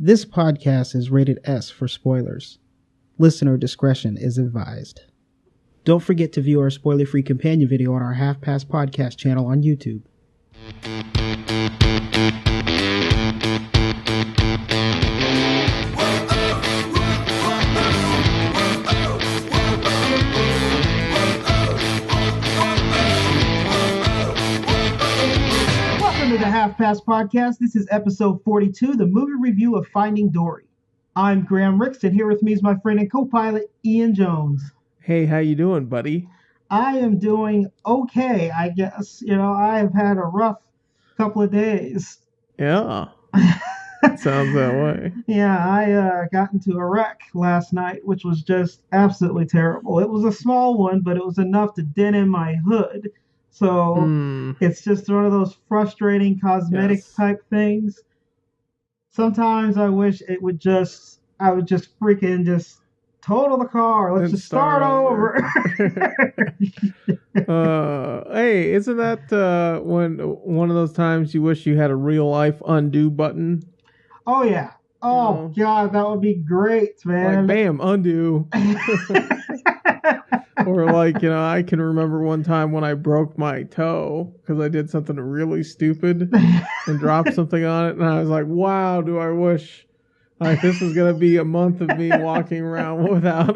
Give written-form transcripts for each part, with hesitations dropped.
This podcast is rated S for spoilers. Listener discretion is advised. Don't forget to view our spoiler-free companion video on our Half Past Podcast channel on YouTube. Welcome to the Half Past Podcast. This is episode 42, the movie review of Finding Dory. I'm Graham Ricks, and here with me is my friend and co-pilot, Ian Jones. Hey, how you doing, buddy? I am doing okay, I guess. You know, I have had a rough couple of days. Yeah. Sounds that way. Yeah, I got into a wreck last night, which was just absolutely terrible. It was a small one, but it was enough to dent in my hood. So it's just one of those frustrating cosmetic type things. Sometimes I wish I would just freaking just total the car. Let's just start over. Hey, isn't that when one of those times you wish you had a real life undo button? Oh yeah. Oh God, that would be great, man. Like bam, undo. Or like, I can remember one time when I broke my toe because I did something really stupid and dropped something on it, and I was like, wow, do I wish this is going to be a month of me walking around without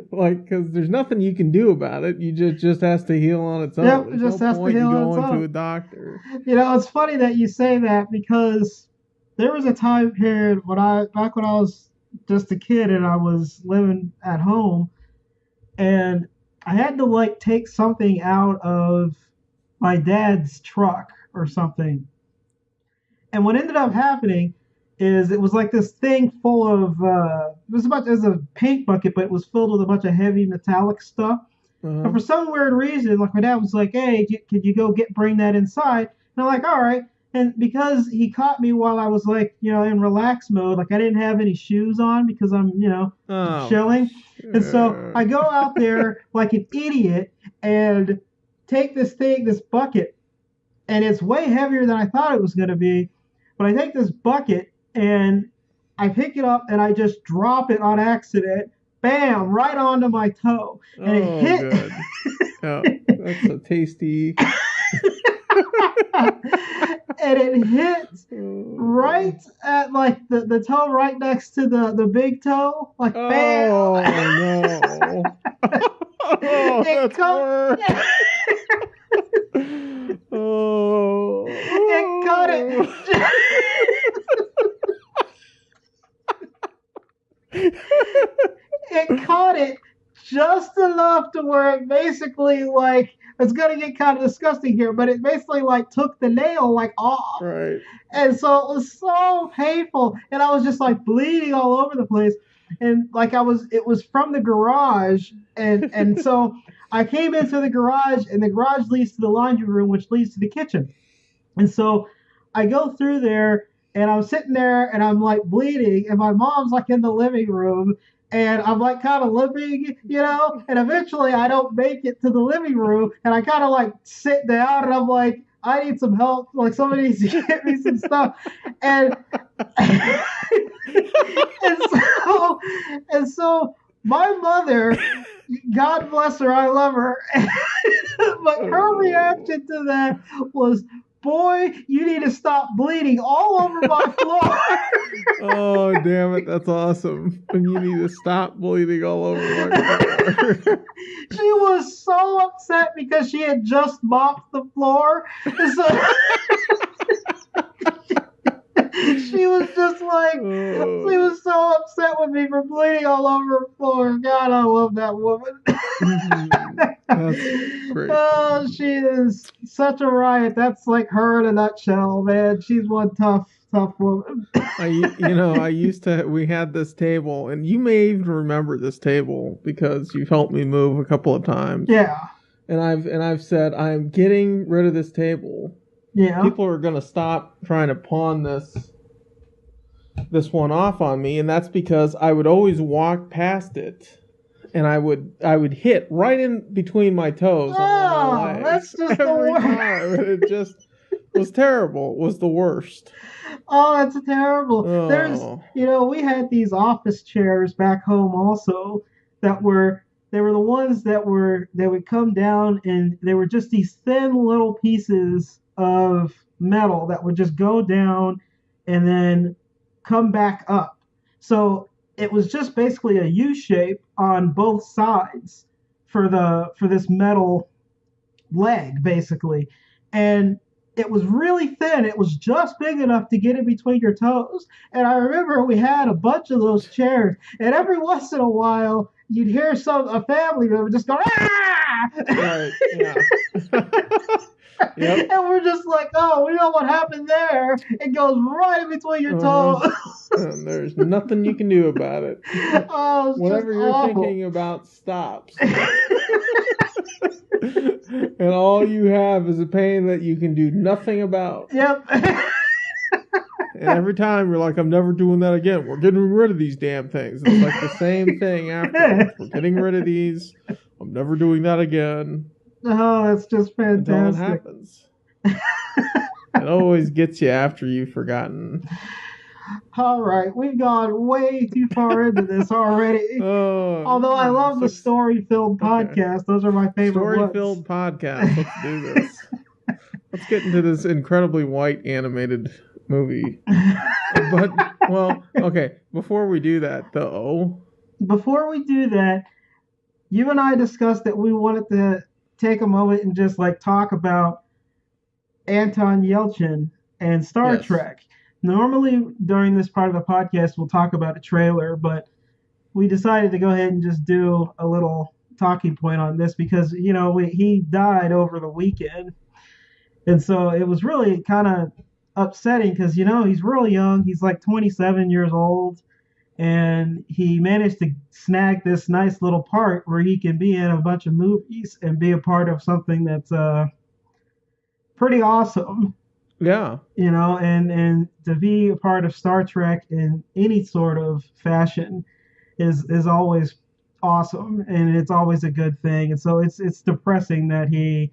because there's nothing you can do about it. You just has to heal on its own. Yep, it just has to heal on its own. Going to a doctor. It's funny that you say that because there was a time period back when I was just a kid and I was living at home, and I had to take something out of my dad's truck or something. And what ended up happening is it was like this thing full of, it was about as a paint bucket, but it was filled with a bunch of heavy metallic stuff. Uh-huh. And for some weird reason, my dad was like, hey, could you go bring that inside? And I'm like, all right. And because he caught me while I was in relax mode, I didn't have any shoes on because I'm, chilling. And so I go out there like an idiot and take this bucket, and it's way heavier than I thought it was going to be. But I take this bucket and I pick it up and I just drop it on accident. Bam! Right onto my toe. And it hit. Good. Oh, that's a tasty. And it hit right at the toe right next to the big toe. Bam! Oh no. Oh, that's worse. Oh. It cut it. It caught it just enough to where it basically it's gonna get kind of disgusting here, but it basically took the nail off. Right. And so it was so painful, and I was just bleeding all over the place. And it was from the garage, and so I came into the garage, and the garage leads to the laundry room, which leads to the kitchen. And so I go through there, and I'm sitting there, and I'm bleeding, and my mom's in the living room, and I'm kind of limping, and eventually I don't make it to the living room, and I kind of sit down, and I'm like, I need some help. Somebody needs to get me some stuff. And and so my mother, God bless her, I love her, but her reaction to that was, boy, you need to stop bleeding all over my floor. Oh, damn it. That's awesome. And you need to stop bleeding all over my floor. She was so upset because she had just mopped the floor. So she was just she was so upset with me for bleeding all over her floor. God, I love that woman. That's great. Oh, she is such a riot. That's her in a nutshell, man. She's one tough woman. We had this table, and you may even remember this table because you've helped me move a couple of times. Yeah. And I've said, I'm getting rid of this table. Yeah. People are going to stop trying to pawn this one off on me, and that's because I would always walk past it, and I would hit right in between my toes on my legs that's just every time. And it just was terrible. It was the worst. Oh, that's terrible. There's, Oh, we had these office chairs back home also that were they were the ones that would come down and they were just these thin little pieces of metal that would just go down and then come back up. So it was just basically a U shape on both sides for this metal leg basically. And it was really thin. It was just big enough to get in between your toes. And I remember we had a bunch of those chairs, and every once in a while you'd hear a family member just go, ah! right, yeah. Yep. And we're just like, oh, we know what happened there. It goes right in between your toes. And there's nothing you can do about it. Oh, it's whatever just you're awful. thinking about stops. And all you have is a pain that you can do nothing about. Yep. And every time you're like, I'm never doing that again. We're getting rid of these damn things. It's like the same thing afterwards. We're getting rid of these. I'm never doing that again. Oh, that's just fantastic. Until it happens. It always gets you after you've forgotten. All right, we've gone way too far into this already. Although I love the story-filled podcast. Those are my favorite ones. Story-filled podcast. Let's do this. Let's get into this incredibly white animated movie. But, well, okay. Before we do that, though. Before we do that, you and I discussed that we wanted to take a moment and just talk about Anton Yelchin and Star Trek. Normally, during this part of the podcast, we'll talk about a trailer, but we decided to go ahead and just do a little talking point on this because, he died over the weekend. And so it was really kind of upsetting because, he's really young. He's like 27 years old. And he managed to snag this nice little part where he can be in a bunch of movies and be a part of something that's pretty awesome. Yeah. And to be a part of Star Trek in any sort of fashion is always awesome, and it's always a good thing. And so it's depressing that we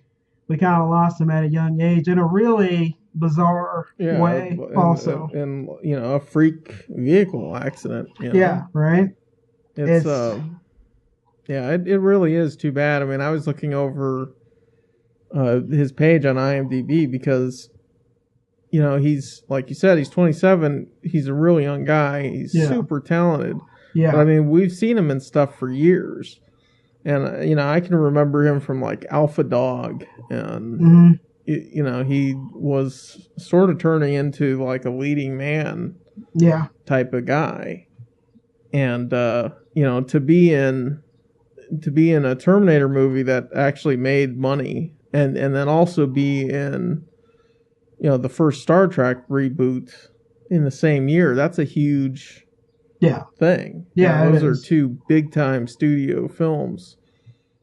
kind of lost him at a young age in a really bizarre way. Also, and a freak vehicle accident. Yeah, right. It's it really is too bad. I mean, I was looking over his page on IMDb because he's, like you said, he's 27. He's a really young guy. He's super talented. Yeah. But I mean, we've seen him in stuff for years. And, I can remember him from Alpha Dog. And, he was sort of turning into a leading man type of guy. And, to be in a Terminator movie that actually made money and then also be in the first Star Trek reboot in the same year, that's a huge thing. Yeah, those are two big-time studio films.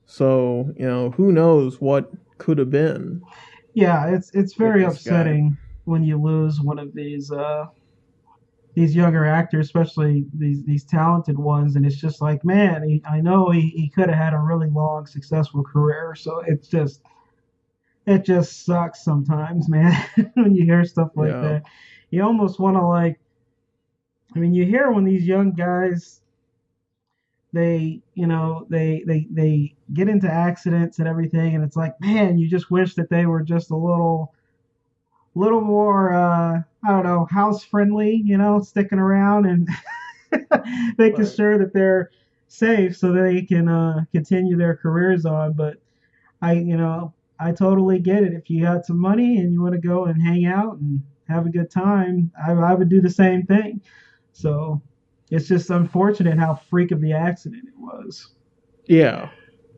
So, who knows what could have been. Yeah, it's very upsetting when you lose one of these younger actors, especially these talented ones, and it's just like, man, I know he could have had a really long, successful career, so it just sucks sometimes, man, when you hear stuff like that. You almost want to you hear when these young guys, they get into accidents and everything, and it's like, man, you just wish that they were just a little more, I don't know, house friendly, sticking around and making sure that they're safe so they can continue their careers on. But I totally get it. If you got some money and you want to go and hang out and have a good time, I would do the same thing. So it's just unfortunate how freak of the accident it was. Yeah.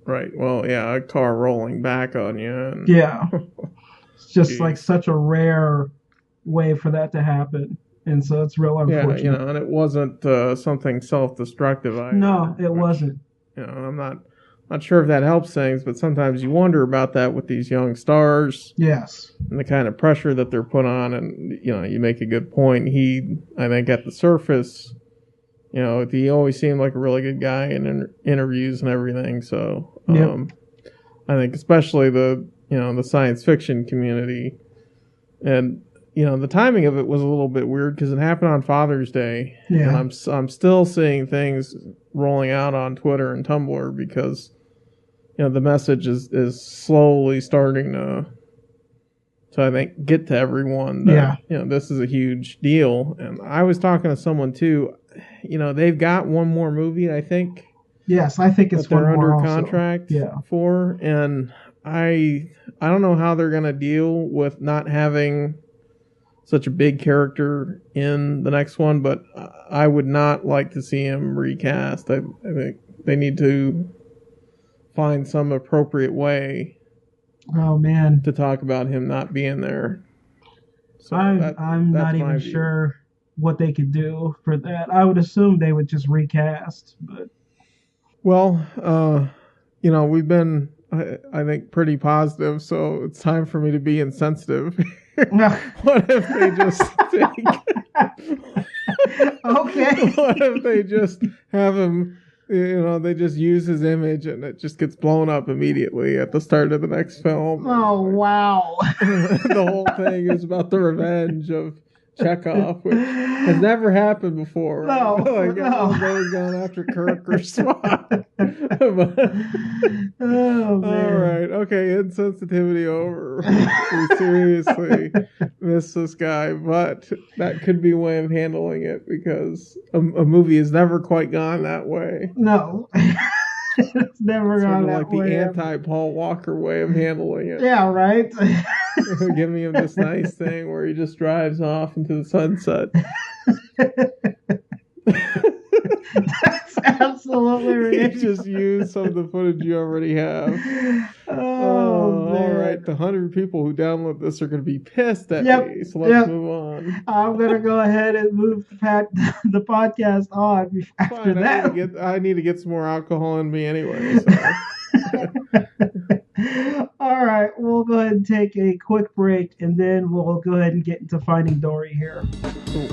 Right. Well, yeah, a car rolling back on you. And yeah. It's just such a rare way for that to happen. And so it's real unfortunate. Yeah, and it wasn't something self-destructive either. No, it wasn't. I'm not sure if that helps things, but sometimes you wonder about that with these young stars. Yes. And the kind of pressure that they're put on. And, you make a good point. He, I think, at the surface, he always seemed like a really good guy in interviews and everything. So, I think especially the science fiction community And the timing of it was a little bit weird because it happened on Father's Day, Yeah. and I'm still seeing things rolling out on Twitter and Tumblr because the message is slowly starting to I think get to everyone that this is a huge deal. And I was talking to someone too. They've got one more movie, I think. Yes, I think it's that they're one more under also. contract for, and I don't know how they're gonna deal with not having such a big character in the next one, but I would not like to see him recast. I think they need to find some appropriate way to talk about him not being there. So I'm not even sure what they could do for that. I would assume they would just recast, but we've been I think pretty positive, so it's time for me to be insensitive. What if they just take okay. What if they just have him, they just use his image and it just gets blown up immediately at the start of the next film? Oh, wow. The whole thing is about the revenge of Chekhov, which has never happened before. No, right? no. Nobody's going after Kirk or Spock. Oh, man. All right. Okay, insensitivity over. We seriously miss this guy, but that could be a way of handling it because a movie has never quite gone that way. No. It's never gone that way. The anti-Paul Walker way of handling it. Yeah, right? Giving him this nice thing where he just drives off into the sunset. That's absolutely ridiculous. You just use some of the footage you already have. Oh, man. All right. The 100 people who download this are going to be pissed at me. So let's move on. I'm going to go ahead and move the podcast on after that. I need to get some more alcohol in me anyway. So. All right. We'll go ahead and take a quick break, and then we'll go ahead and get into Finding Dory here. Cool.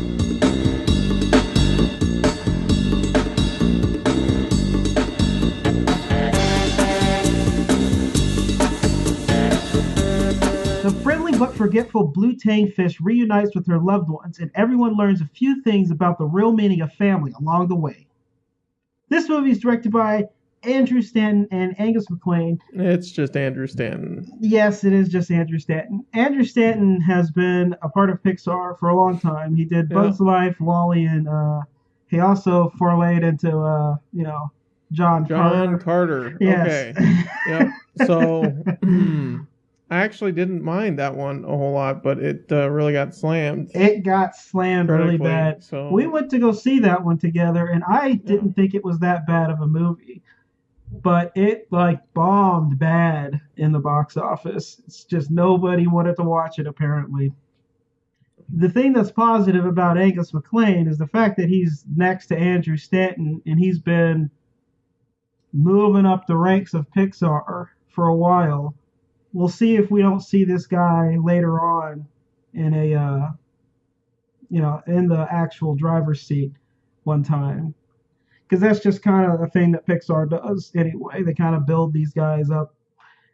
The friendly but forgetful blue tang fish reunites with her loved ones, and everyone learns a few things about the real meaning of family along the way. This movie is directed by Andrew Stanton and Angus MacLane. It's just Andrew Stanton. Yes, it is just Andrew Stanton. Andrew Stanton has been a part of Pixar for a long time. He did Bugs Life, WALL-E, and he also forayed into John Carter. Yes. Okay. Yep. So I actually didn't mind that one a whole lot, but it really got slammed. It got slammed really bad. So. We went to go see that one together, and I didn't think it was that bad of a movie. But it bombed bad in the box office. It's just nobody wanted to watch it, apparently. The thing that's positive about Angus MacLane is the fact that he's next to Andrew Stanton, and he's been moving up the ranks of Pixar for a while. We'll see if we don't see this guy later on in in the actual driver's seat one time. Because that's just kind of a thing that Pixar does anyway. They kind of build these guys up.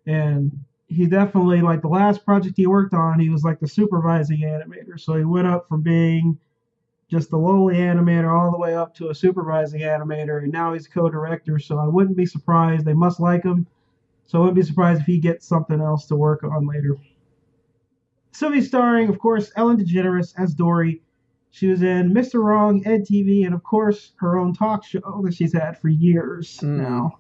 And he definitely, the last project he worked on, he was the supervising animator. So he went up from being just the lowly animator all the way up to a supervising animator. And now he's co-director. So I wouldn't be surprised. They must like him. So I wouldn't be surprised if he gets something else to work on later. So he's starring, of course, Ellen DeGeneres as Dory. She was in Mr. Wrong, EdTV, and, of course, her own talk show that she's had for years now.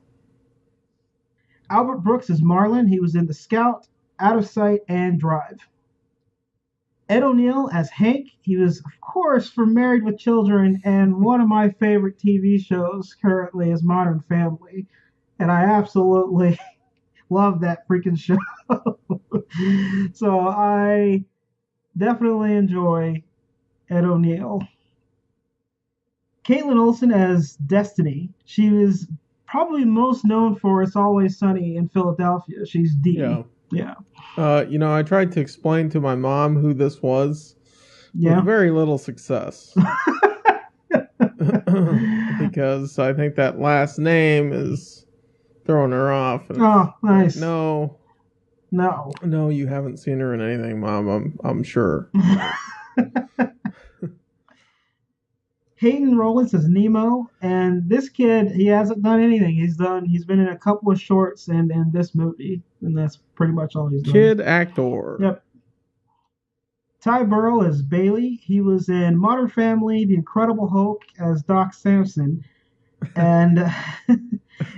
Albert Brooks as Marlin. He was in The Scout, Out of Sight, and Drive. Ed O'Neill as Hank. He was, of course, from Married with Children, and one of my favorite TV shows currently is Modern Family. And I absolutely love that freaking show. So I definitely enjoy Ed O'Neill. Caitlin Olsen as Destiny. She was probably most known for It's Always Sunny in Philadelphia. She's Dee. Yeah. I tried to explain to my mom who this was. With very little success. Because I think that last name is throwing her off. Oh, nice. No, No. No, you haven't seen her in anything, Mom. I'm sure. Hayden Rollins is Nemo, and this kid, he hasn't done anything. He's been in a couple of shorts and this movie, and that's pretty much all he's done. Kid actor. Yep. Ty Burrell is Bailey. He was in Modern Family, The Incredible Hulk as Doc Samson, and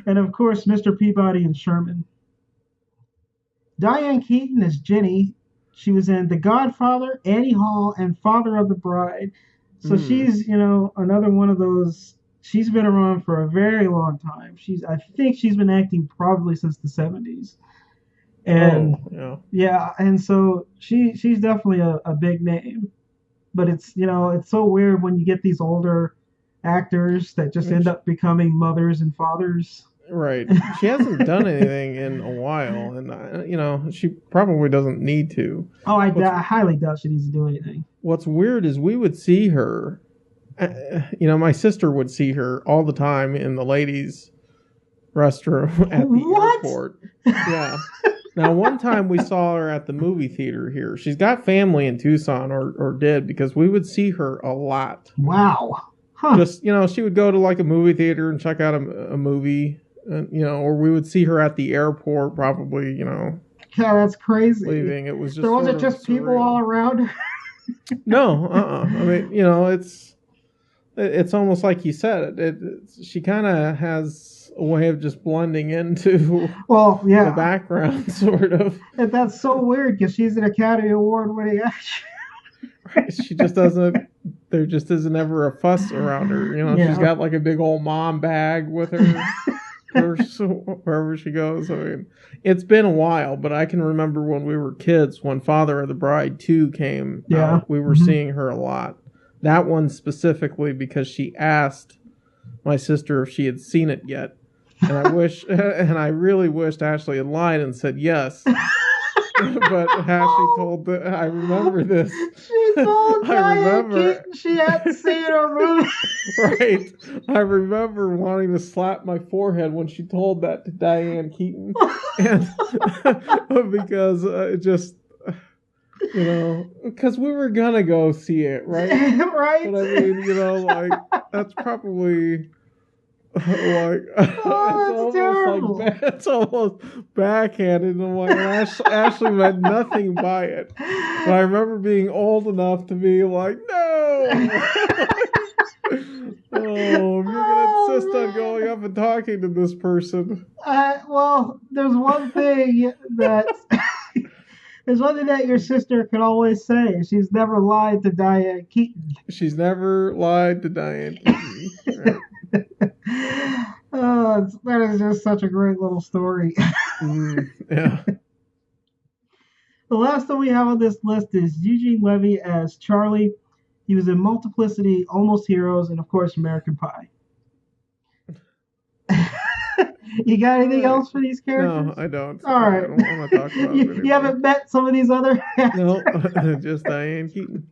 and of course Mr. Peabody and Sherman. Diane Keaton is Jenny. She was in The Godfather, Annie Hall, and Father of the Bride. So she's, another one of those. She's been around for a very long time. I think she's been acting probably since the 70s. And and so she's definitely a big name. But it's so weird when you get these older actors that just end up becoming mothers and fathers. Right. She hasn't done anything in a while, and she probably doesn't need to. Oh, I highly doubt she needs to do anything. What's weird is we would see her. My sister would see her all the time in the ladies' restroom at the airport. Yeah. Now, one time we saw her at the movie theater here. She's got family in Tucson, or did, because we would see her a lot. Wow. Huh. Just, she would go to like a movie theater and check out a movie. Or we would see her at the airport, probably, Yeah, that's crazy. Leaving. It was just. So was it just people all around her? No, I mean, it's almost like you said. She kind of has a way of just blending into. The background, sort of. And that's so weird because she's an Academy Award-winning actress. Right. She just doesn't. There just isn't ever a fuss around her. She's got like a big old mom bag with her. Wherever she goes. I mean, it's been a while, but I can remember when we were kids, when Father of the Bride 2 came out, we were seeing her a lot. That one specifically because she asked my sister if she had seen it yet. And I really wished Ashley had lied and said yes. But Ashley told I remember this. She told Diane Keaton she hadn't seen her movie. Right. I remember wanting to slap my forehead when she told that to Diane Keaton. And because it just, because we were going to go see it, right? Right. But I mean, that's probably... That's terrible. It's almost backhanded. And I'm like, Ashley meant nothing by it. But I remember being old enough to be like, no. If you're gonna insist on going up and talking to this person. Well, there's one thing that your sister can always say. She's never lied to Diane Keaton. She's never lied to Diane Keaton. Right. That is just such a great little story. Yeah. The last one we have on this list is Eugene Levy as Charlie. He was in Multiplicity, Almost Heroes, and of course American Pie. You got anything else for these characters? No, I don't. All right. I don't want to talk about it. You haven't met some of these other actors? No, just Diane Keaton.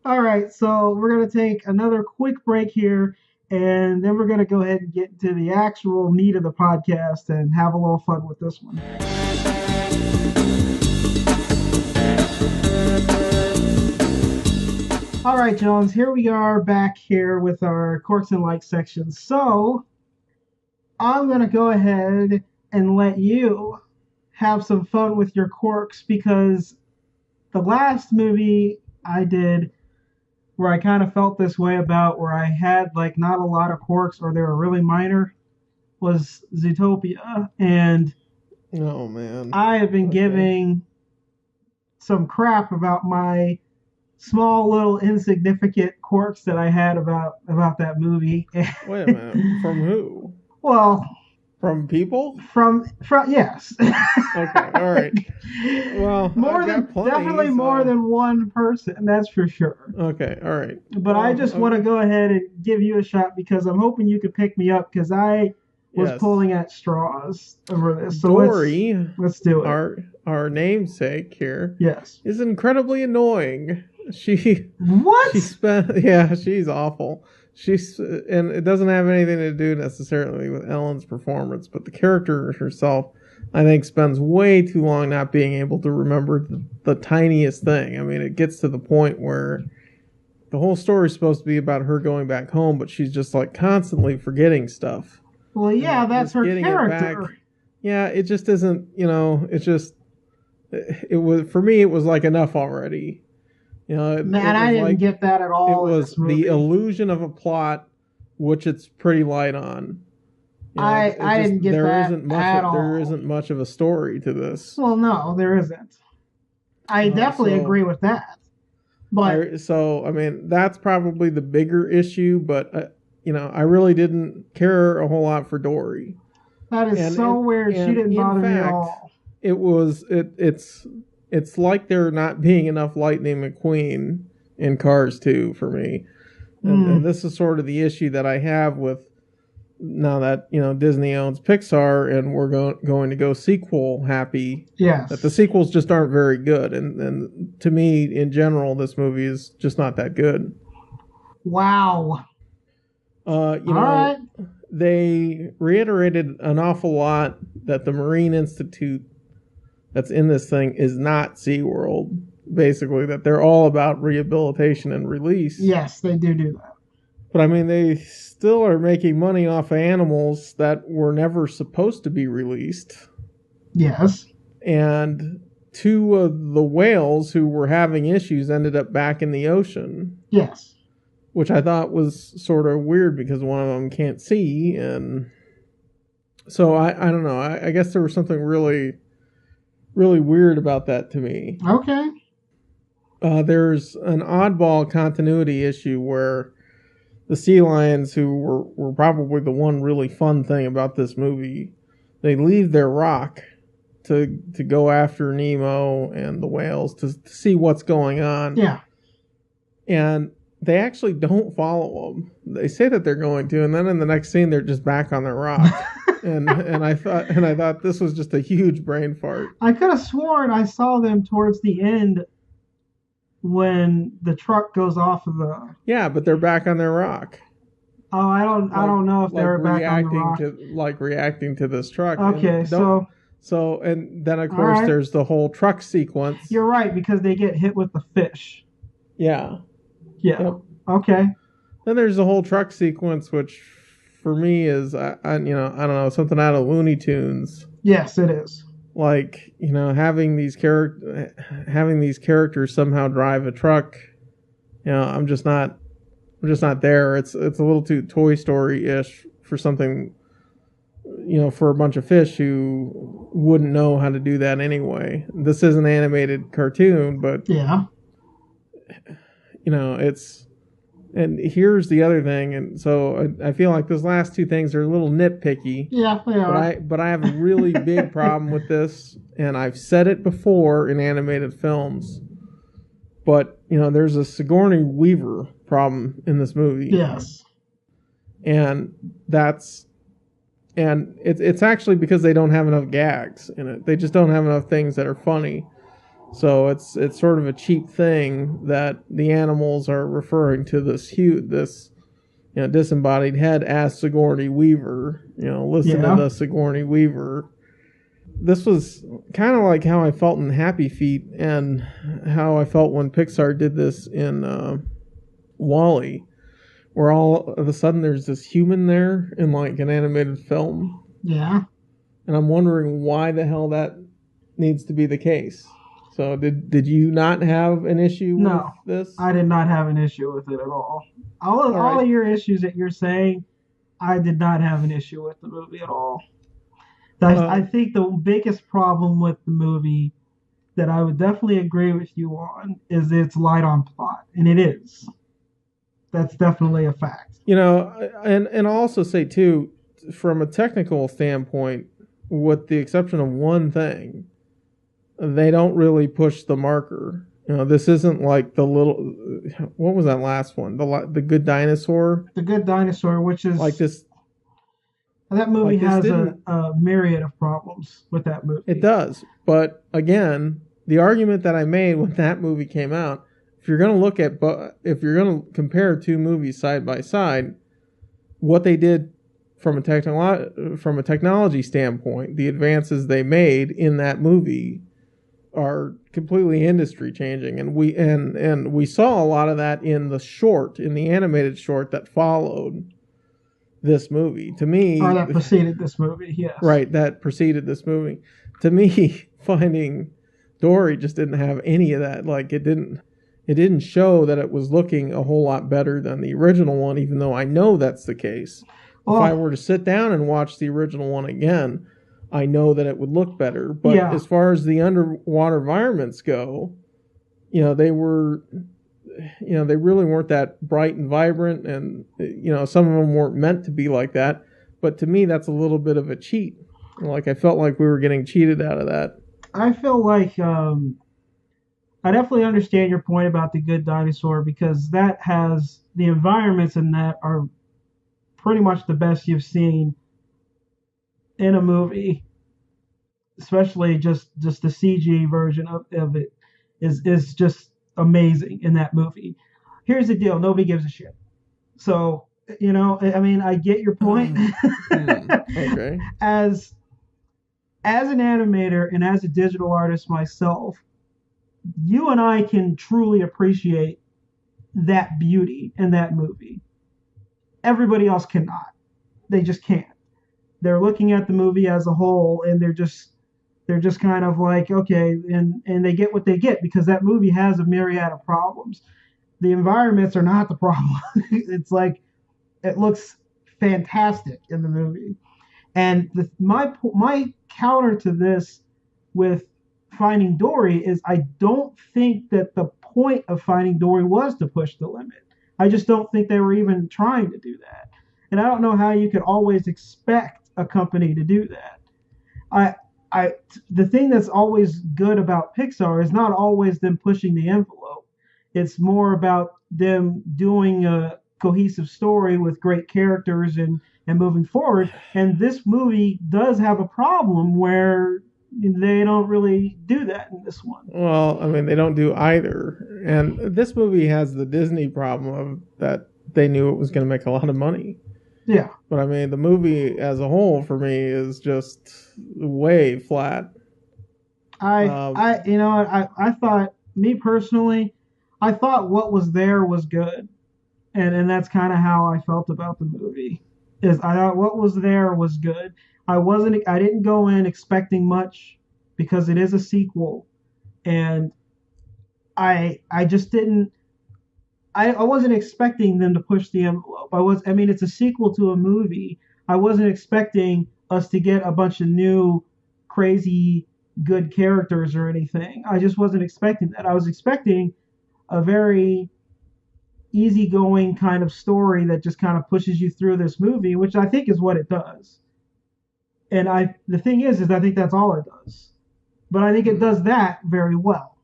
All right, so we're going to take another quick break here, and then we're going to go ahead and get into the actual meat of the podcast and have a little fun with this one. All right, Jones, here we are back here with our Corks and Likes section. So I'm going to go ahead and let you have some fun with your quirks, because the last movie I did where I kind of felt this way about, where I had like not a lot of quirks or they were really minor, was Zootopia. And oh man, I have been giving some crap about my small little insignificant quirks that I had about that movie. Wait a minute, from who? Well, from people? From yes. Okay, all right. Well, definitely more than one person, that's for sure. Okay, all right. But I just want to go ahead and give you a shot, because I'm hoping you could pick me up, because I was pulling at straws over this. So Dory, let's do it. Our namesake here, is incredibly annoying. She's awful. And it doesn't have anything to do necessarily with Ellen's performance, but the character herself. I think spends way too long not being able to remember the tiniest thing. I mean, it gets to the point where the whole story is supposed to be about her going back home, but she's just like constantly forgetting stuff. Well, yeah, that's her character. Yeah, it just isn't, it was, for me, it was like enough already. Man, I didn't get that at all. It was the illusion of a plot, which it's pretty light on. I didn't get that at all. There isn't much of a story to this. Well, no, there isn't. I definitely agree with that. But I mean, that's probably the bigger issue. But I really didn't care a whole lot for Dory. That is so weird. She didn't bother me at all. It's like there not being enough Lightning McQueen in Cars 2 for me. And this is sort of the issue that I have with now that, Disney owns Pixar and we're going to go sequel happy. Yes. That the sequels just aren't very good. And to me, in general, this movie is just not that good. Wow. All right. They reiterated an awful lot that the Marine Institute that's in this thing is not SeaWorld. Basically, that they're all about rehabilitation and release. Yes, they do that. But I mean, they still are making money off of animals that were never supposed to be released. Yes. And 2 of the whales who were having issues ended up back in the ocean. Yes. Which I thought was sort of weird because one of them can't see. And so I don't know. I guess there was something really, really weird about that to me. Okay. There's an oddball continuity issue where the sea lions, who were probably the one really fun thing about this movie, they leave their rock to go after Nemo and the whales to see what's going on. Yeah. And they actually don't follow them. They say that they're going to, and then in the next scene they're just back on their rock. and I thought this was just a huge brain fart. I could have sworn I saw them towards the end when the truck goes off of the. Yeah, but they're back on their rock. Oh, I don't know if they were back on the rock. Reacting to this truck. Okay, so and then of course there's the whole truck sequence. You're right, because they get hit with the fish. Yeah. Yeah. Yep. Okay. Then there's the whole truck sequence, which for me is I don't know, something out of Looney Tunes. Yes, it is. Like, having these characters somehow drive a truck. I'm just not there. It's a little too Toy Story-ish for something, for a bunch of fish who wouldn't know how to do that anyway. This is an animated cartoon, but yeah. And here's the other thing, and so I feel like those last 2 things are a little nitpicky. Yeah, they are. But I have a really big problem with this, and I've said it before in animated films. But, there's a Sigourney Weaver problem in this movie. Yes. And it's actually because they don't have enough gags in it. They just don't have enough things that are funny. So it's sort of a cheap thing that the animals are referring to this disembodied head as Sigourney Weaver. Listen to the Sigourney Weaver. This was kind of like how I felt in Happy Feet and how I felt when Pixar did this in WALL-E, where all of a sudden there's this human there in like an animated film. Yeah. And I'm wondering why the hell that needs to be the case. So did you not have an issue with this? I did not have an issue with it at all. All of your issues that you're saying, I did not have an issue with the movie at all. I think the biggest problem with the movie that I would definitely agree with you on is it's light on plot, and it is. That's definitely a fact. And I'll also say too, from a technical standpoint, with the exception of one thing, they don't really push the marker. This isn't like the little. What was that last one? The Good Dinosaur. The Good Dinosaur, which is like this. That movie has a myriad of problems with that movie. It does, but again, the argument that I made when that movie came out, if you're going to compare 2 movies side by side, what they did from a technology standpoint, the advances they made in that movie are completely industry changing, and we saw a lot of that in the animated short that followed this movie. To me, or that preceded this movie, yes. Right, that preceded this movie. To me, Finding Dory just didn't have any of that. Like it didn't show that it was looking a whole lot better than the original one, even though I know that's the case. Well, if I were to sit down and watch the original one again, I know that it would look better. But as far as the underwater environments go, they really weren't that bright and vibrant, and some of them weren't meant to be like that. But to me, that's a little bit of a cheat. Like I felt like we were getting cheated out of that. I feel like I definitely understand your point about The Good Dinosaur, because that has the environments in that are pretty much the best you've seen in a movie, especially just the CG version of it is just amazing in that movie. Here's the deal: nobody gives a shit. So I mean, I get your point. Okay. As an animator and as a digital artist myself, you and I can truly appreciate that beauty in that movie. Everybody else cannot. They just can't. They're looking at the movie as a whole, and they're just kind of like, okay, and they get what they get, because that movie has a myriad of problems. The environments are not the problem. It's like, it looks fantastic in the movie. And my counter to this with Finding Dory is, I don't think that the point of Finding Dory was to push the limit. I just don't think they were even trying to do that. And I don't know how you could always expect a company to do that. The thing that's always good about Pixar is not always them pushing the envelope. It's more about them doing a cohesive story with great characters and moving forward. And this movie does have a problem where they don't really do that in this one. Well, I mean, they don't do either. And this movie has the Disney problem of that they knew it was going to make a lot of money. Yeah. But I mean, the movie as a whole for me is just way flat. I thought, me personally, I thought what was there was good. And that's kind of how I felt about the movie. Is I thought what was there was good. I didn't go in expecting much, because it is a sequel, and I just didn't. I wasn't expecting them to push the envelope. It's a sequel to a movie. I wasn't expecting us to get a bunch of new, crazy, good characters or anything. I just wasn't expecting that. I was expecting a very easygoing kind of story that just kind of pushes you through this movie, which I think is what it does. And the thing is I think that's all it does. But I think it does that very well,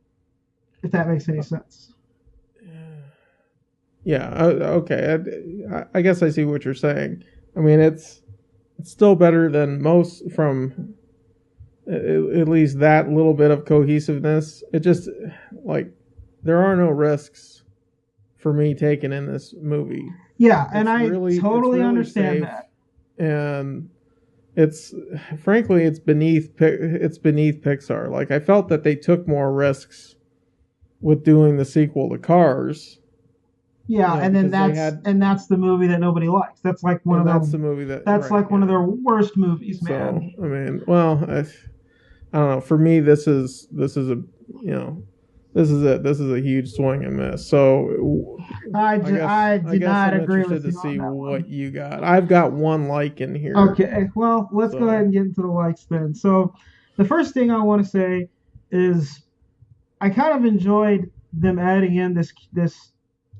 if that makes any sense. Yeah, okay. I guess I see what you're saying. I mean, it's still better than most, from at least that little bit of cohesiveness. It just, like, there are no risks for me taken in this movie. Yeah, and I totally understand that. And it's beneath Pixar. Like, I felt that they took more risks with doing the sequel to Cars. Yeah, and then that's the movie that nobody likes. That's like one of their one of their worst movies, man. So, I mean, well, I don't know. For me, this is a huge swing and miss. So I did not agree with you to see on that what one. you got. I've got one like in here. Okay, well, let's go ahead and get into the likes then. So the first thing I want to say is I kind of enjoyed them adding in this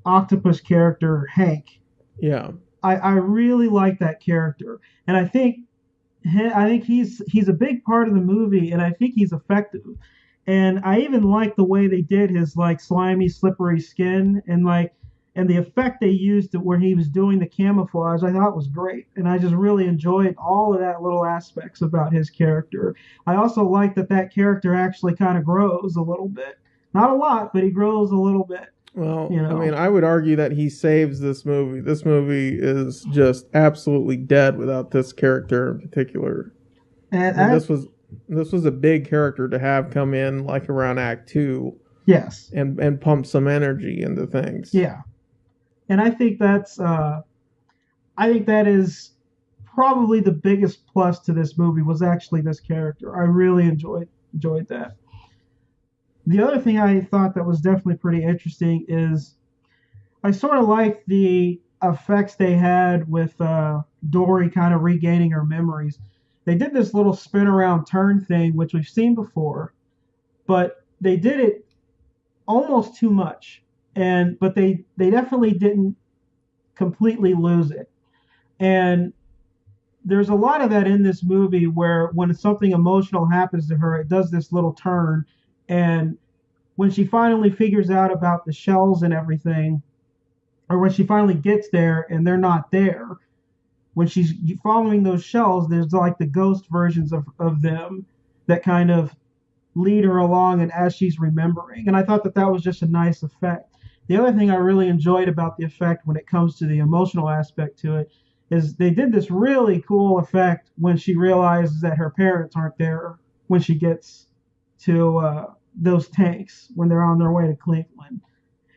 octopus character, Hank. Yeah. I really like that character, and I think he's a big part of the movie, and I think he's effective. And I even like the way they did his like slimy, slippery skin, and the effect they used where he was doing the camouflage. I thought was great, and I just really enjoyed all of that little aspects about his character. I also like that character actually kind of grows a little bit, not a lot, but he grows a little bit. Well, You I mean, know, I would argue that he saves this movie. This movie is just absolutely dead without this character in particular. I and mean, this was a big character to have come in like around Act Two yes, and pump some energy into things. yeah, and I think that is probably the biggest plus to this movie was actually this character. I really enjoyed that. The other thing I thought that was definitely pretty interesting is I sort of liked the effects they had with Dory kind of regaining her memories. They did this little spin around turn thing, which we've seen before, but they did it almost too much. But they definitely didn't completely lose it. And there's a lot of that in this movie where when something emotional happens to her, it does this little turn. And when she finally figures out about the shells and everything, or when she finally gets there and they're not there, when she's following those shells, there's like the ghost versions of them that kind of lead her along and as she's remembering. And I thought that that was just a nice effect. The other thing I really enjoyed about the effect when it comes to the emotional aspect to it is they did this really cool effect when she realizes that her parents aren't there when she gets to those tanks when they're on their way to Cleveland.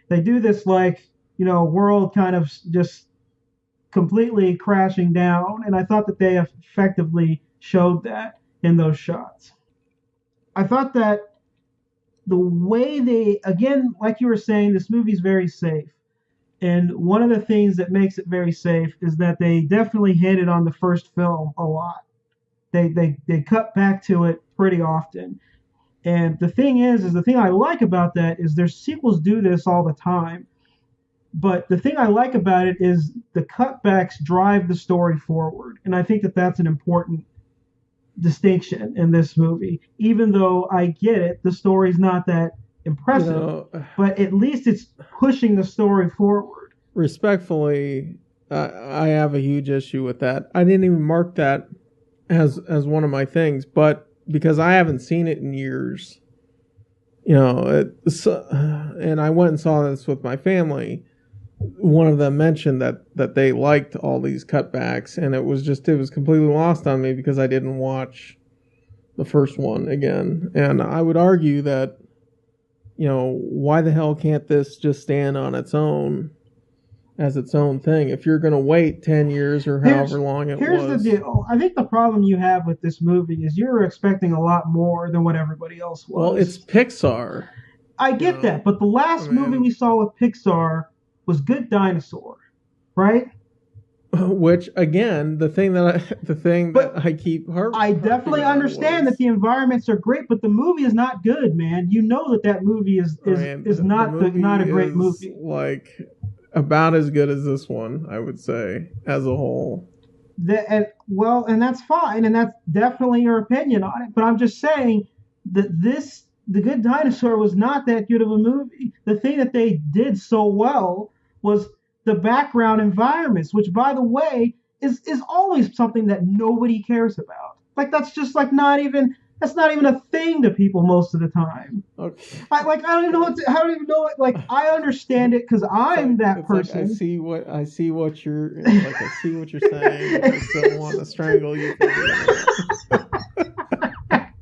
They do this like, world kind of just completely crashing down, and I thought that they effectively showed that in those shots. I thought that the way they, again, like you were saying, this movie's very safe. And one of the things that makes it very safe is that they definitely hit it on the first film a lot. They cut back to it pretty often. And the thing is the thing I like about that is their sequels do this all the time. But the thing I like about it is the cutbacks drive the story forward. And I think that that's an important distinction in this movie. Even though I get it, the story's not that impressive, but at least it's pushing the story forward. Respectfully, I have a huge issue with that. I didn't even mark that as one of my things, but because I haven't seen it in years, and I went and saw this with my family. One of them mentioned that they liked all these cutbacks, and it was completely lost on me because I didn't watch the first one again. And I would argue that, why the hell can't this just stand on its own as its own thing? If you're going to wait 10 years or however long it was. Here's the deal. I think the problem you have with this movie is you're expecting a lot more than what everybody else was. Well, it's Pixar. I get that, but the last movie we saw with Pixar was Good Dinosaur, right? Which again, the thing that I keep harping. I definitely understand that the environments are great, but the movie is not good, man. You know that movie is not a great movie. Like about as good as this one, I would say, as a whole. And that's fine, and that's definitely your opinion on it. But I'm just saying that The Good Dinosaur was not that good of a movie. The thing that they did so well was the background environments, which, by the way, is always something that nobody cares about. Like that's not even a thing to people most of the time. Okay. I don't even know it. Like I understand it because I'm that person. Like I see what you're saying. I still want to strangle you.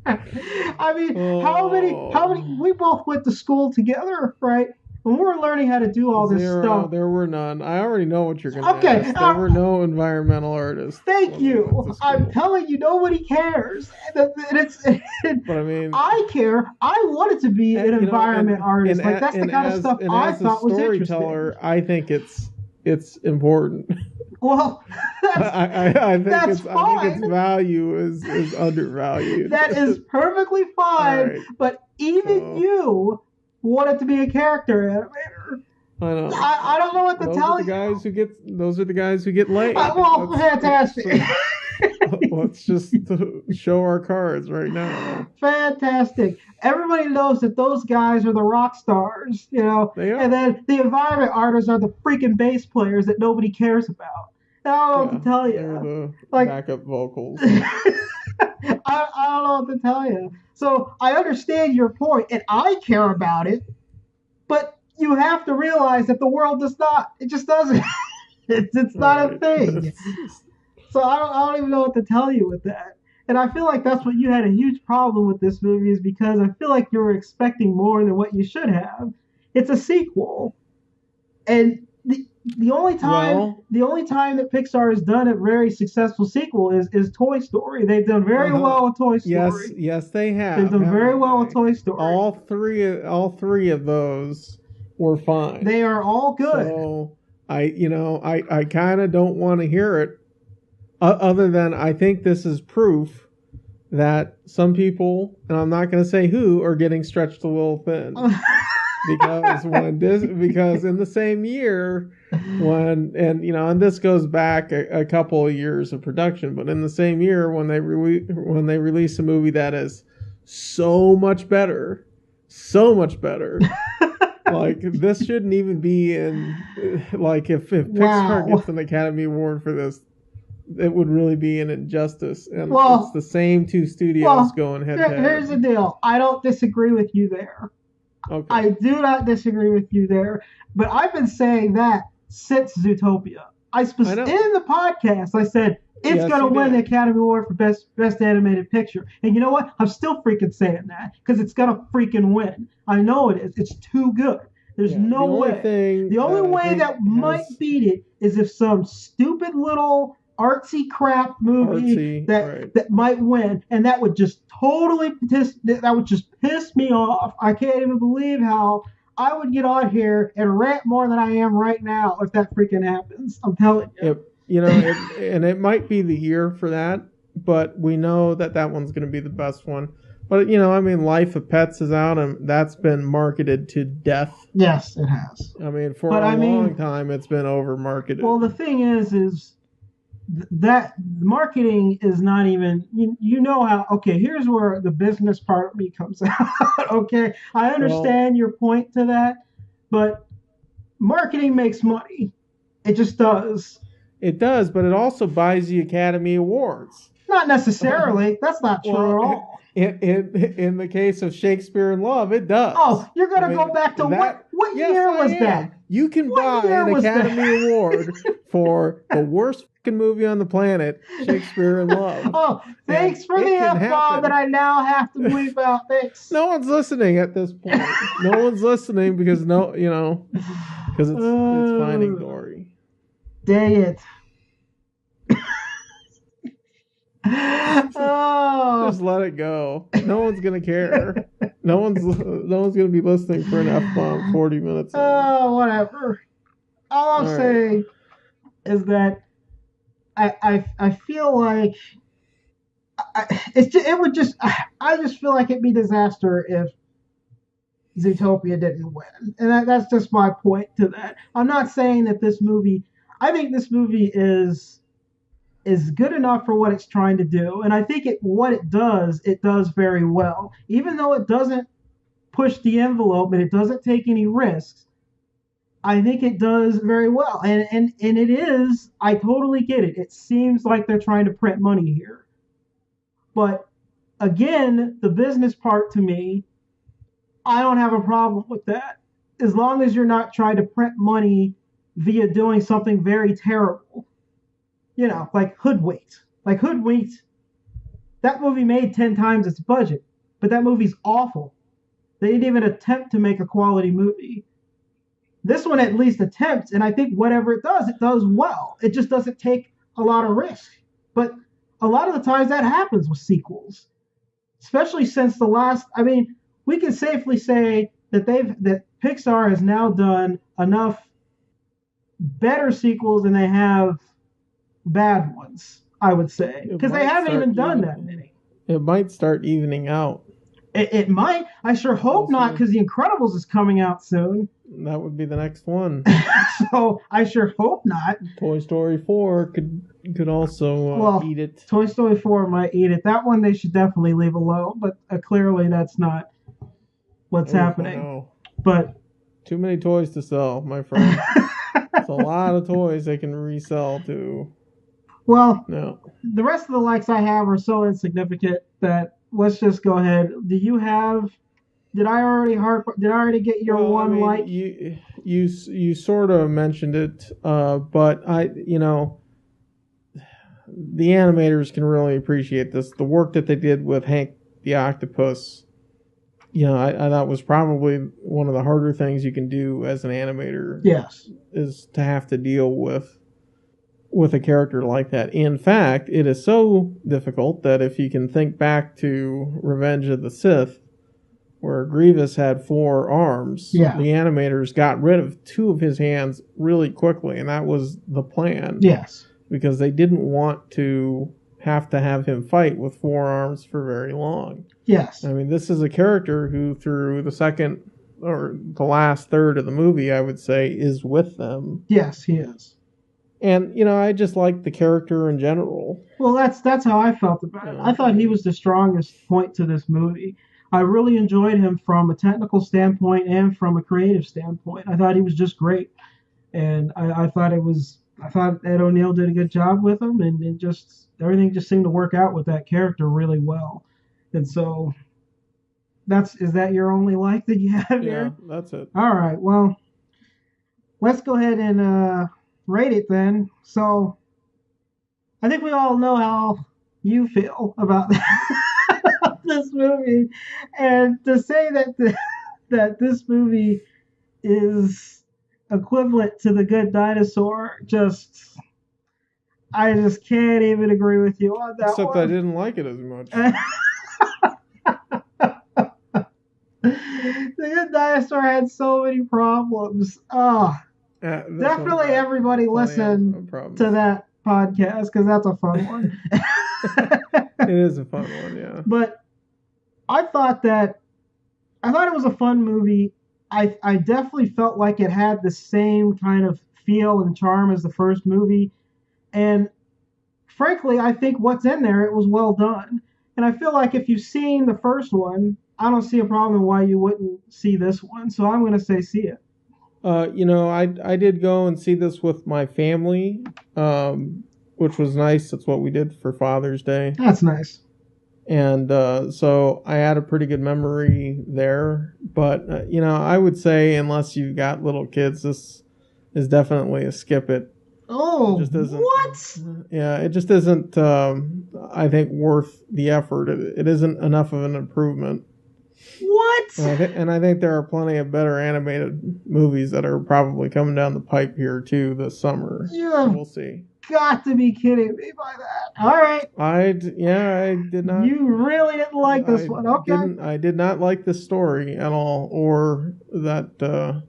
I mean, how many? We both went to school together, right? When we were learning how to do all this stuff. There were none. I already know what you're going to ask. There were no environmental artists. Thank you. I'm telling you, nobody cares. But I mean, I care. I wanted to be an environment artist. That's the kind of stuff I thought was interesting. I think it's important. Well, I think its value is undervalued. That is perfectly fine. Right. But even you wanted to be a character animator. I know. I don't know what to tell you. Those are the guys who get laid. Fantastic. Let's just show our cards right now. Fantastic. Everybody knows that those guys are the rock stars, They are. And then the environment artists are the freaking bass players that nobody cares about. I don't know what to tell you. They're the backup vocals. I don't know what to tell you. So I understand your point, and I care about it, but you have to realize that the world does not. It just doesn't. It's not a Right. thing. So I don't even know what to tell you with that. And I feel like that's what you had a huge problem with this movie is because I feel like you were expecting more than what you should have. It's a sequel, and the only time Well, the only time that Pixar has done a very successful sequel is Toy Story. They've done very uh-huh. well with Toy Yes, Story. yes, they They've have, done very haven't well with they? Toy Story. All three of those were fine. They are all good. So I kind of don't want to hear it. Other than I think this is proof that some people, and I'm not going to say who, are getting stretched a little thin. Because in the same year and this goes back a couple of years of production, but in the same year when they release a movie that is so much better, like this shouldn't even be in, like if Pixar Wow. gets an Academy Award for this, it would really be an injustice, and Well, it's the same two studios well, going head to here's the head. deal. I don't disagree with you there. Okay, I do not disagree with you there. But I've been saying that since Zootopia. I know. In the podcast, I said it's Yes, going to you win the did. Academy Award for best animated picture. And you know what? I'm still freaking saying that because it's going to freaking win. I know it is. It's too good. There's Yeah, no the only way. thing The only that I way think that might has beat it is if some stupid little artsy crap movie artsy, that right? that might win, and that would just piss me off. I can't even believe how I would get on here and rant more than I am right now if that freaking happens. I'm telling you. And it might be the year for that, but we know that one's going to be the best one. But Life of Pets is out, and that's been marketed to death. Yes, it has. For But a long time, it's been over marketed. Well, the thing is that marketing is not even you know how. Okay, here's where the business part of me comes out. Okay, I understand your point to that, but marketing makes money. It just does. It does, but it also buys the Academy Awards. Not necessarily. That's not true at all. In the case of Shakespeare in Love, it does. Oh, you're gonna go back to what yes, year was that? You can buy an Academy Award for the worst fucking movie on the planet, Shakespeare in Love. Oh, thanks for the F-bomb that I now have to bleep out. Thanks. No one's listening at this point. No one's listening because it's Finding Dory. Dang it. Oh. Just let it go. No one's gonna care. No one's gonna be listening for an F-bomb 40 minutes. Oh, whatever. All I'm saying is that I feel like I just feel like it'd be disaster if Zootopia didn't win, and that's just my point to that. I'm not saying that this movie. I think this movie is good enough for what it's trying to do, and I think what it does very well. Even though it doesn't push the envelope and it doesn't take any risks, I think it does very well. And it is. I totally get it. It seems like they're trying to print money here, but again, the business part to me, I don't have a problem with that as long as you're not trying to print money via doing something very terrible. Like Hoodwinked. That movie made 10 times its budget, but that movie's awful. They didn't even attempt to make a quality movie. This one at least attempts, and I think whatever it does well. It just doesn't take a lot of risk. But a lot of the times that happens with sequels, especially since the last. We can safely say that Pixar has now done enough better sequels than they have bad ones, I would say, because they haven't even done that many. It might start evening out. It might. I sure hope not, because The Incredibles is coming out soon. That would be the next one. So I sure hope not. Toy Story 4 could also eat it. Toy Story 4 might eat it. That one they should definitely leave alone, but clearly that's not what's happening. But too many toys to sell, my friend. It's a lot of toys they can resell to. Well, no. The rest of the likes I have are so insignificant that let's just go ahead. Do you have Did I already get your Well, I one mean, like? you sort of mentioned it, but the animators can really appreciate this. The work that they did with Hank the Octopus, I thought was probably one of the harder things you can do as an animator. Yes. Is to have to deal with a character like that. In fact, it is so difficult that if you can think back to Revenge of the Sith, where Grievous had 4 arms, Yeah. the animators got rid of 2 of his hands really quickly, and that was the plan. Yes. Because they didn't want to have him fight with 4 arms for very long. Yes. I mean, this is a character who, through the second or the last third of the movie, I would say, is with them. Yes, he is. And, I just like the character in general. Well, that's how I felt about it. I thought he was the strongest point to this movie. I really enjoyed him from a technical standpoint and from a creative standpoint. I thought he was just great. And I thought Ed O'Neill did a good job with him, and everything just seemed to work out with that character really well. And so is that your only like that you have here? Yeah, that's it. All right, well, let's go ahead and rate it then. So I think we all know how you feel about this movie, and to say that this movie is equivalent to The Good Dinosaur, I just can't even agree with you on that. Except one. I didn't like it as much. The Good Dinosaur had so many problems. Definitely everybody listen to that podcast, because that's a fun one. It is a fun one, yeah. But I thought it was a fun movie. I definitely felt like it had the same kind of feel and charm as the first movie. And frankly, I think what's in there, it was well done. And I feel like if you've seen the first one, I don't see a problem why you wouldn't see this one. So I'm going to say see it. I did go and see this with my family, which was nice. That's what we did for Father's Day. That's nice. And so I had a pretty good memory there. But, I would say unless you've got little kids, this is definitely a skip it. Oh, it just isn't, what? Yeah, it just isn't, I think, worth the effort. It isn't enough of an improvement. What? And I think there are plenty of better animated movies that are probably coming down the pipe here, too, this summer. We'll see. Got to be kidding me by that. All right. I did not. You really didn't like this one. Okay. I did not like the story at all, or that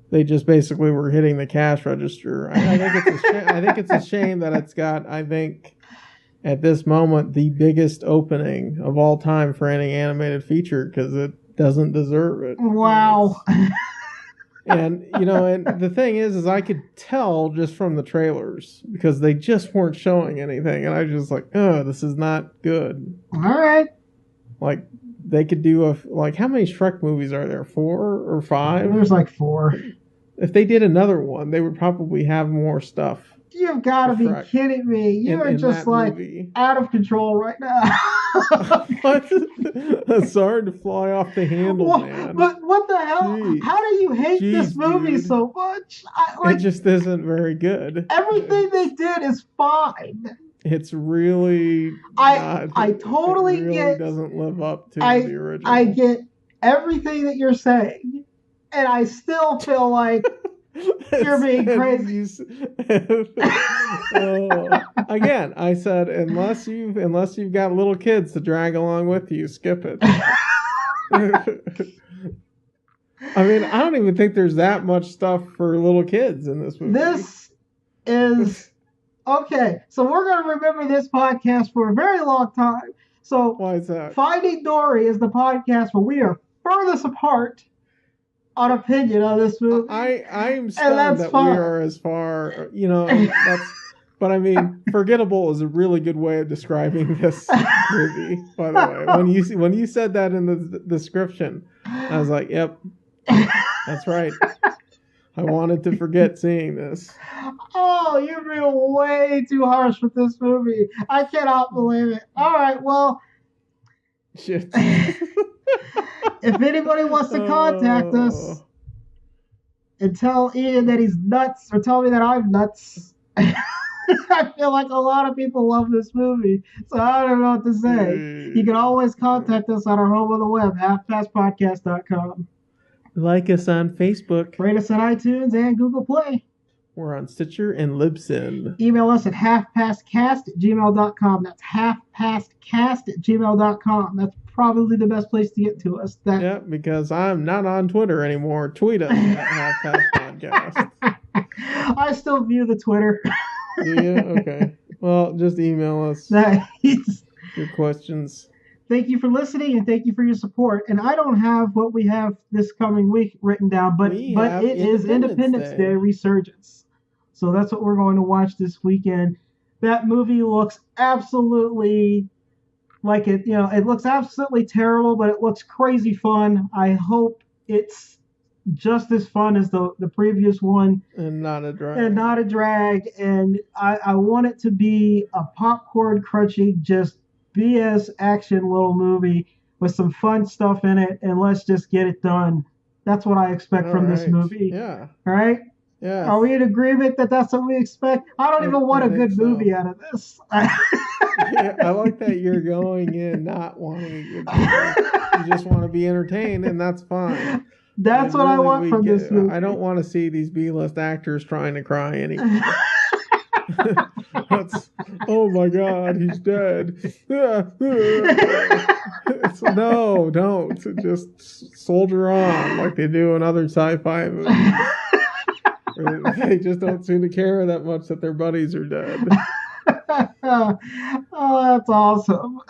they just basically were hitting the cash register. I think it's a shame that it's got, I think, at this moment, the biggest opening of all time for any animated feature, because it doesn't deserve it. Wow. And the thing is I could tell just from the trailers, because they just weren't showing anything, and I was just like, oh, this is not good. All right. Like, they could do how many Shrek movies are there? 4 or 5? There's like 4. If they did another one, they would probably have more stuff. You've got to be kidding me. You are just like movie. Out of control right now. It's hard to fly off the handle, man. But what the hell? Jeez. How do you hate this movie so much? It just isn't very good. Everything they did is fine. It's really I totally get. Doesn't live up to the original. I get everything that you're saying, and I still feel like you're being crazy. Again, I said unless you've got little kids to drag along with you, skip it. I mean, I don't even think there's that much stuff for little kids in this movie. This is okay. So we're going to remember this podcast for a very long time. So why is that? Finding Dory is the podcast where we are furthest apart on opinion on this movie. I'm stunned that we are as far, but I mean, forgettable is a really good way of describing this movie, by the way. When you said that in the description, I was like, yep, that's right. I wanted to forget seeing this. Oh, you're being way too harsh with this movie. I cannot believe it. All right, well. Shit. If anybody wants to contact us and tell Ian that he's nuts, or tell me that I'm nuts, I feel like a lot of people love this movie, so I don't know what to say. You can always contact us on our home on the web, halfpastpodcast.com. Like us on Facebook. Rate us on iTunes and Google Play. We're on Stitcher and Libsyn. Email us at halfpastcast@gmail.com. That's halfpastcast@gmail.com. That's probably the best place to get to us. Yeah, because I'm not on Twitter anymore. Tweet us at halfpastpodcast. I still view the Twitter. Yeah, okay. Well, just email us your questions. Thank you for listening, and thank you for your support. And I don't have what we have this coming week written down, but it is Independence Day Resurgence. So that's what we're going to watch this weekend. That movie looks absolutely like it, it looks absolutely terrible, but it looks crazy fun. I hope it's just as fun as the previous one. And not a drag. And I want it to be a popcorn crunchy, just BS action little movie with some fun stuff in it, and let's just get it done. That's what I expect from this movie. Yeah. All right? Yeah. Are we in agreement that that's what we expect? I don't even want a good movie out of this. Yeah, I like that you're going in not wanting a good movie. You just want to be entertained, and that's fine. That's what I want from this movie. I don't want to see these B-list actors trying to cry anymore. Oh my God, he's dead. No, don't. Just soldier on like they do in other sci-fi movies. They just don't seem to care that much that their buddies are dead. Oh, that's awesome.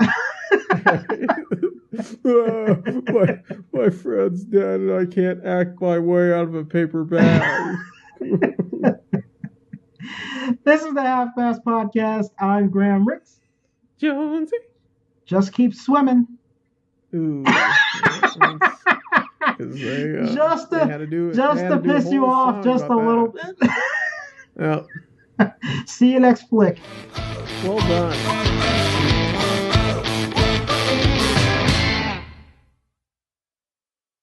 My friend's dead and I can't act my way out of a paper bag. This is the Half Past Podcast. I'm Graham Ricks. Jonesy. Just keep swimming. Ooh. Just to piss you off just a little bit. Yeah. See you next flick. Well done.